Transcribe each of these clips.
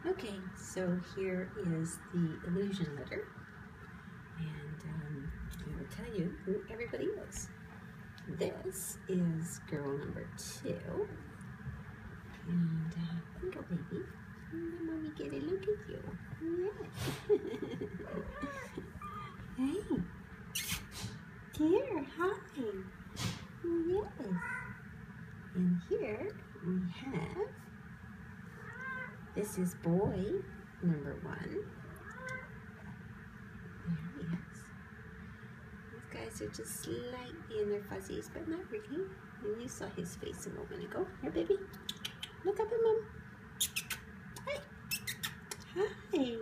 Okay, so here is the illusion litter, and I will tell you who everybody is. This is girl number 2, and go baby, let mommy get a look at you. Yeah. Hey, here, hi. Yes. And here we have, this is boy number 1. There he is. These guys are just slightly in their fuzzies, but not really. And you saw his face a moment ago. Here, baby. Look up at mom. Hi. Hi. Here.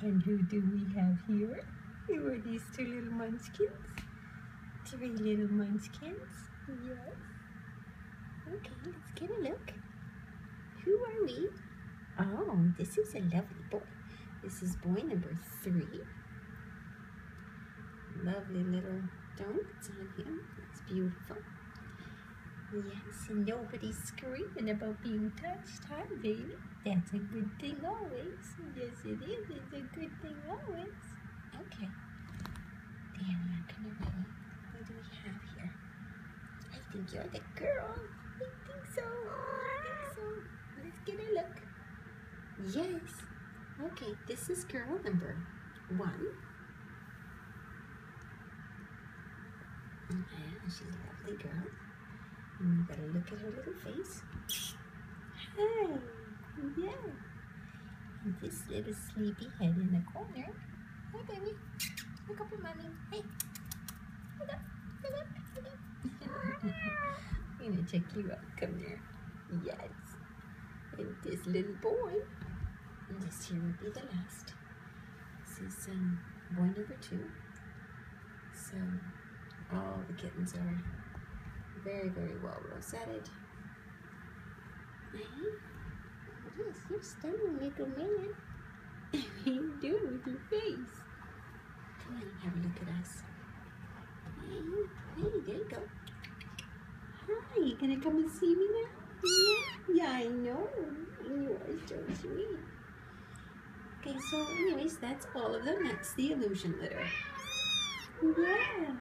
And who do we have here? Who are these 2 little munchkins? 3 little munchkins. Yes. Okay, let's get a look. Who are we? Oh, this is a lovely boy. This is boy number 3. Lovely little donuts on him. It's beautiful. Yes, and nobody's screaming about being touched, huh, baby? That's a good thing always. Yes, it is. It's a good thing always. Okay. Danny, I'm kind of ready. What do we have here? I think you're the girl. I think so. Let's get a look. Yes. Okay, this is girl number 1. Yeah, she's a lovely girl. And you gotta look at her little face. Hi. Yeah. And this little sleepy head in the corner. Hi, baby. Look up at mommy. Hey. Look up. Look up. Look up. I'm gonna check you out. Come here. Yes. And this little boy. And this here will be the last. This is boy number 2. So all the kittens are very, very well rosetted. Hey, yes, you're stunning, little man. What are you doing with your face? Come on, have a look at us. Hey, there you go. Hi, you gonna come and see me now? Yeah, I know. You are so sweet. Okay, so anyways, that's all of them. That's the illusion litter. Yeah.